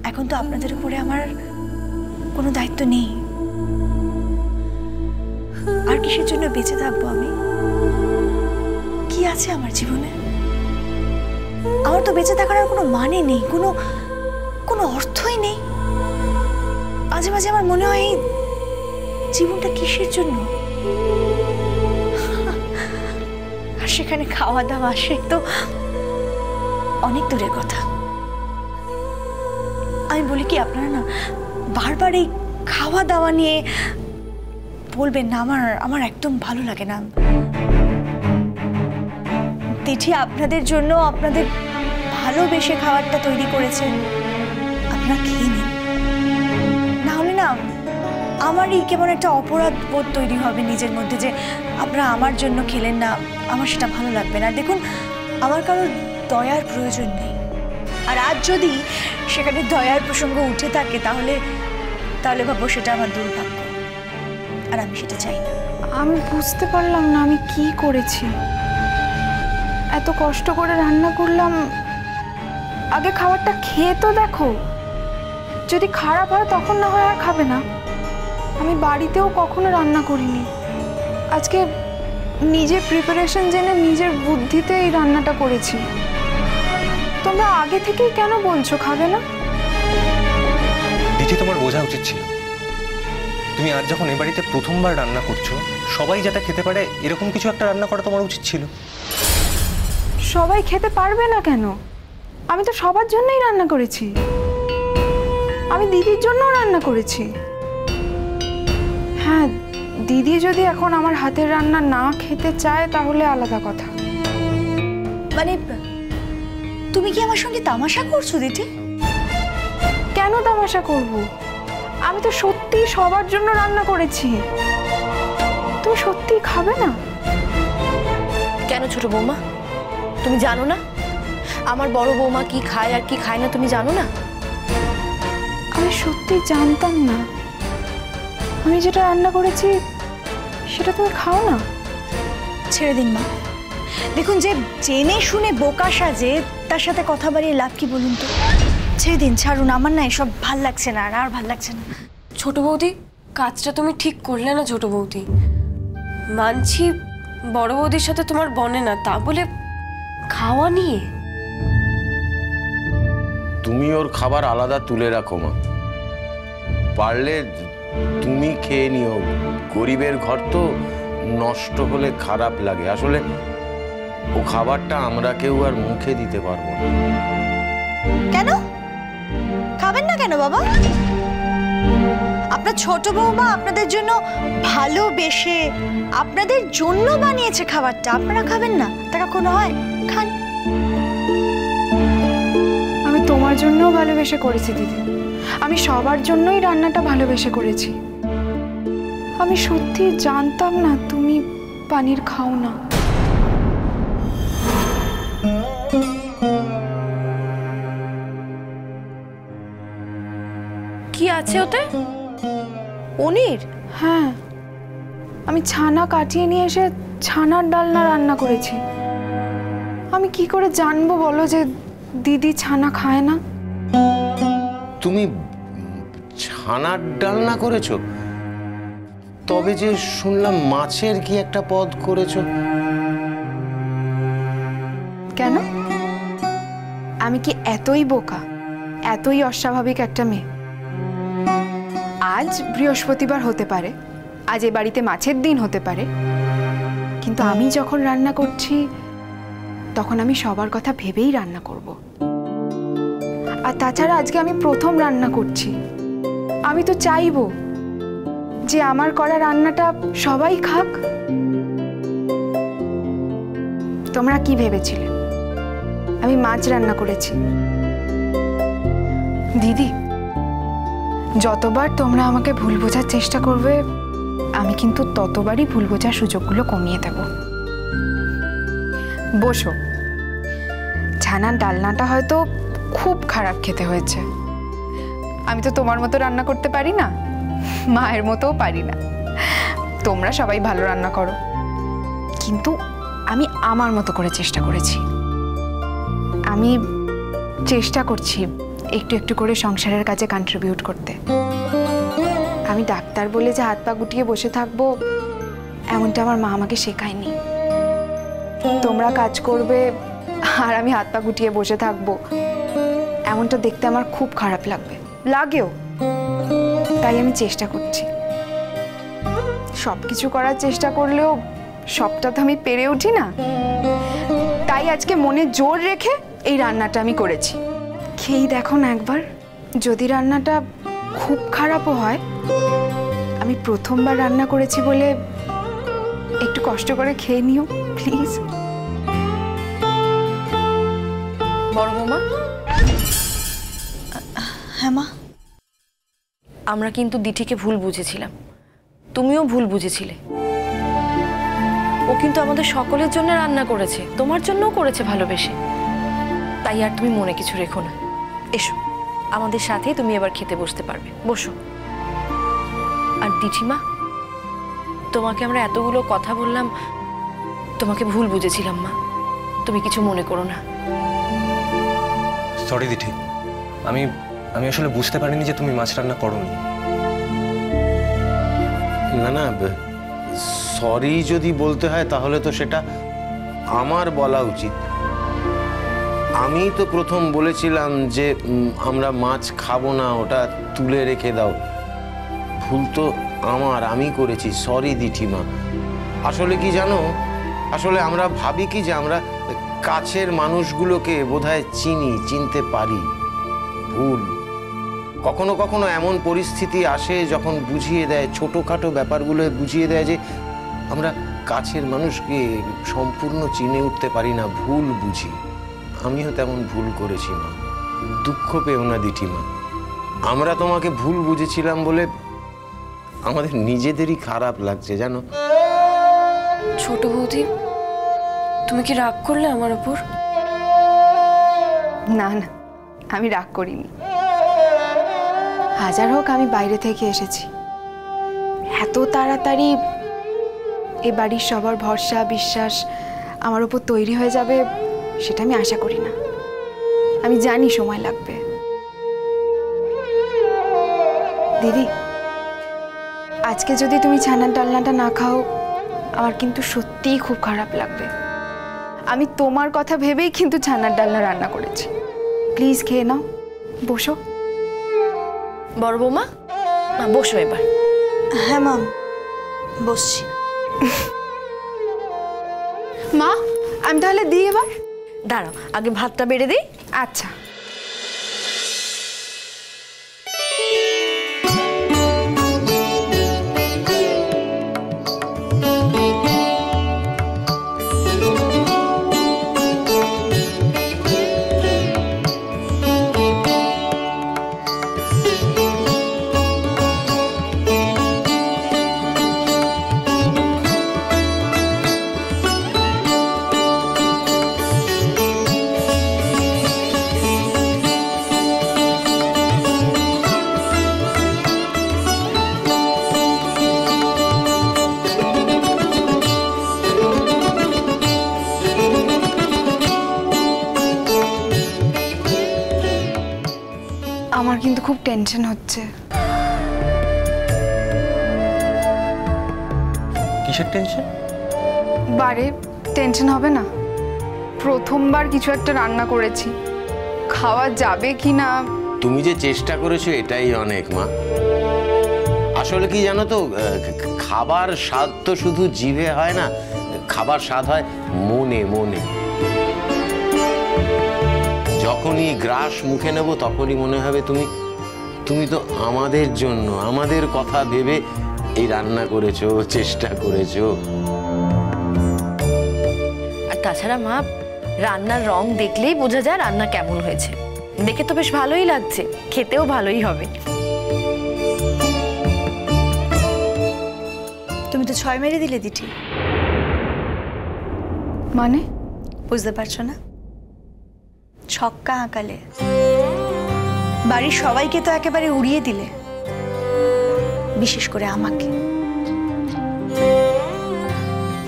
এখন তো আপনাদের উপরে আমার কোনো দায়িত্ব নেই। আর কিসের জন্য বেঁচে থাকবো আমি? কি আছে আমার জীবনে? আমার তো বেঁচে থাকার আর কোনো মানে নেই, কোনো অর্থই নেই। মাঝে মাঝে আমার মনে হয় জীবনটা কিসের জন্য? আর সেখানে খাওয়া দাওয়া সে তো অনেক দূরের কথা। আমি বলি কি, আপনারা না বারবার এই খাওয়া দাওয়া নিয়ে বলবেন না, আমার একদম ভালো লাগে না। তিথি আপনাদের জন্য আপনাদের ভালোবেসে খাবারটা তৈরি করেছেন, আপনারা খেয়ে নিন। না হলে না আমারই কেমন একটা অপরাধ বোধ তৈরি হবে নিজের মধ্যে, যে আপনারা আমার জন্য খেলেন না, আমার সেটা ভালো লাগবে না। দেখুন, আমার কারোর দয়ার প্রয়োজন নেই। আর আজ যদি সেখানে দয়ার প্রসঙ্গ উঠে থাকে তাহলে ভাবো সেটা আমার দুর্ভাগ্য, আর আমি সেটা চাই না। আমি বুঝতে পারলাম না আমি কি করেছি। এত কষ্ট করে রান্না করলাম, আগে খাবারটা খেয়ে তো দেখো, যদি খারাপ হয় তখন না হয় আর খাবে না। আমি বাড়িতেও কখনো রান্না করিনি, আজকে নিজে প্রিপারেশন জেনে নিজের বুদ্ধিতে এই রান্নাটা করেছি। তোমরা আগে থেকেই কেন বলছো খাবে না? দিদি, তোমার বোঝা উচিত ছিল। তুমি আজ যখন এ বাড়িতে প্রথমবার রান্না করছো, সবাই যেটা খেতে পারে এরকম কিছু একটা রান্না করা তোমার উচিত ছিল। সবাই খেতে পারবে না কেন? আমি তো সবার জন্যই রান্না করেছি। আমি দিদির জন্যও রান্না করেছি। হ্যাঁ, দিদি যদি এখন আমার হাতের রান্না না খেতে চায় তাহলে আলাদা কথা। মানে তুমি কি আমার সঙ্গে তামাশা করছো দিদি? কেন তামাশা করব? আমি তো সত্যি সবার জন্য রান্না করেছি। তুমি সত্যি খাবে না? কেন ছোট বৌমা, তুমি জানো না আমার বড় বৌমা কি খায় আর কি খায় না? তুমি জানো না? আমি সত্যি জানতাম না। আমি যেটা রান্না করেছি সেটা তুমি খাও না? ছেড়ে দিন মা। দেখুন, যে জেনে শুনে বোকা সাজে তার সাথে কথা বাড়িয়ে লাভ কি বলুন তো? ছেড়ে দিন, ছাড়ুন। আমার না এসব ভাল লাগছে না, আর ভাল লাগছে না। ছোট বৌদি, কাজটা তুমি ঠিক করলে না ছোট বৌদি। মানছি বড় বৌদির সাথে তোমার বনে না, তা বলে খাওয়া নিয়ে? তুমি ওর খাবার আলাদা তুলে রাখো মা, পারলে তুমি খেয়ে নিও। গরিবের ঘর তো, নষ্ট হলে খারাপ লাগে। আসলে ও খাবারটা আমরা কেউ আর মুখে দিতে পারবো না। কেন খাবেন না কেন বাবা? আপনার ছোট বৌমা আপনাদের জন্য ভালোবেসে আপনাদের জন্য বানিয়েছে খাবারটা, আপনারা খাবেন না? তা কখনো হয়? খান। আমি তোমার জন্যও ভালোবেসে করেছি দিদি। আমি সবার জন্যই রান্নাটা ভালোবেসে করেছি। আমি সত্যি জানতাম না তুমি পানির খাও না। কি আছে ওতে? পনির? হ্যাঁ, আমি ছানা কাটিয়ে নিয়ে এসে ছানার ডালনা রান্না করেছি। আমি কি করে জানবো বলো যে দিদি ছানা খায় না? তুমি ছানার ডালনা করেছো? তবে যে শুনলাম মাছের কি একটা পদ করেছো। কেন? আমি কি এতই বোকা, এতই অস্বাভাবিক একটা মেয়ে? আজ বৃহস্পতিবার হতে পারে, আজ এ বাড়িতে মাছের দিন হতে পারে, কিন্তু আমি যখন রান্না করছি তখন আমি সবার কথা ভেবেই রান্না করব। আর তাছাড়া আজকে আমি প্রথম রান্না করছি। আমি তো চাইবো যে আমার করা রান্নাটা সবাই খাক। তোমরা কি ভেবেছিলে আমি মাছ রান্না করেছি? দিদি, যতবার তোমরা আমাকে ভুল বোঝার চেষ্টা করবে আমি কিন্তু ততবারই ভুল বোঝার সুযোগগুলো কমিয়ে দেব। বসো। ছানার ডালনাটা হয়তো খুব খারাপ খেতে হয়েছে। আমি তো তোমার মতো রান্না করতে পারি না, মায়ের মতোও পারি না। তোমরা সবাই ভালো রান্না করো, কিন্তু আমি আমার মতো করে চেষ্টা করেছি। আমি চেষ্টা করছি একটু একটু করে সংসারের কাজে কন্ট্রিবিউট করতে। আমি ডাক্তার বলে যে হাত পা গুটিয়ে বসে থাকবো এমনটা আমার মা আমাকে শেখায়নি। তোমরা কাজ করবে আর আমি হাত পা গুটিয়ে বসে থাকবো এমনটা দেখতে আমার খুব খারাপ লাগবে, লাগেও। তাই আমি চেষ্টা করছি। সব কিছু করার চেষ্টা করলেও সবটা তো আমি পেরে উঠি না। তাই আজকে মনে জোর রেখে এই রান্নাটা আমি করেছি। খেয়েই দেখো না একবার, যদি রান্নাটা খুব খারাপও হয়, আমি প্রথমবার রান্না করেছি বলে একটু কষ্ট করে খেয়ে নিও প্লিজ। বড় বৌমা, হ্যাঁ মা। আমরা কিন্তু দিঠিকে ভুল বুঝেছিলাম, তুমিও ভুল বুঝেছিলে। ও কিন্তু আমাদের সকলের জন্য রান্না করেছে, তোমার জন্যও করেছে ভালোবেসে। তাই আর তুমি মনে কিছু রেখো না। এসো, আমাদের সাথে তুমি এবার খেতে বসতে পারবে, বসো। আর দিঠিমা, তোমাকে আমরা এতগুলো কথা বললাম, তোমাকে ভুল বুঝেছিলাম মা, তুমি কিছু মনে করো না। সরি দিঠি, আমি আমি আসলে বুঝতে পারিনি যে তুমি মাছ রান্না করোনি। না না, সরি যদি বলতে হয় তাহলে তো সেটা আমার বলা উচিত। আমি তো প্রথম বলেছিলাম যে আমরা মাছ খাবো না, ওটা তুলে রেখে দাও। ভুল তো আমার, আমি করেছি। সরি দিঠিমা। আসলে কি জানো, আসলে আমরা ভাবি কি যে আমরা কাছের মানুষগুলোকে বোধহয় চিনতে পারি। ভুল। কখনো কখনো এমন পরিস্থিতি আসে যখন বুঝিয়ে দেয়, ছোটোখাটো ব্যাপারগুলো বুঝিয়ে দেয় যে আমরা কাছের মানুষকে সম্পূর্ণ চিনে উঠতে পারি না, ভুল বুঝি। আমিও তেমন ভুল করেছি মা, দুঃখ পেও না দিঠিমা। আমরা তোমাকে ভুল বুঝেছিলাম বলে আমাদের নিজেদেরই খারাপ লাগছে জানো। ছোট বৌদি, তুমি কি রাগ করলে আমার উপর? না না, আমি রাগ করিনি। হাজার হোক আমি বাইরে থেকে এসেছি, এত তাড়াতাড়ি এ বাড়ির সবার ভরসা বিশ্বাস আমার উপর তৈরি হয়ে যাবে সেটা আমি আশা করি না। আমি জানি সময় লাগবে। দিদি, আজকে যদি তুমি ছানার ডালনাটা না খাও আমার কিন্তু সত্যিই খুব খারাপ লাগবে। আমি তোমার কথা ভেবেই কিন্তু ছানার ডালনা রান্না করেছি। প্লিজ খেয়ে নাও, বসো। বড় বৌমা, বসো এবার। হ্যাঁ মা, বসছি। মা, আমি তাহলে দিই এবার? দাঁড়াও, আগে ভাতটা বেড়ে দিই। আচ্ছা। আমার কিন্তু খুব টেনশন হচ্ছে। কিসের টেনশন? বারে টেনশন হবে না? প্রথমবার কিছু একটা রান্না করেছি, খাওয়া যাবে কি না। তুমি যে চেষ্টা করেছো এটাই অনেক মা। আসলে কি জানো তো, খাবার স্বাদ তো শুধু জিভে হয় না, খাবার স্বাদ হয় মনে মনে। যখনই গ্রাস মুখে নেব তখনই মনে হবে তুমি তো আমাদের জন্য, আমাদের কথা ভেবে এই রান্না করেছো, চেষ্টা করেছো। আর তাছাড়া মা, রান্নার রং দেখলেই বোঝা যায় রান্না কেমন হয়েছে। দেখে তো বেশ ভালোই লাগছে, খেতেও ভালোই হবে। তুমি তো 6 মেরে দিলে দিঠি। মানে বুঝতে পারছো না? ছক্কা আঁকালে, বাড়ির সবাইকে তো একেবারে উড়িয়ে দিলে, বিশেষ করে আমাকে।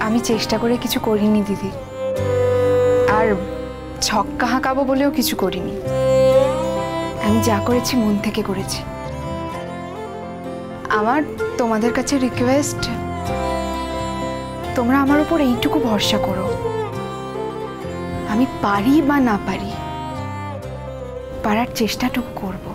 আমি চেষ্টা করে কিছু করিনি দিদি, আর ছক্কা হাঁকাবো বলেও কিছু করিনি। আমি যা করেছি মন থেকে করেছি। আমার তোমাদের কাছে রিকোয়েস্ট, তোমরা আমার উপর এইটুকু ভরসা করো, আমি পারি বা না পারি, পারার চেষ্টাটুকু করব।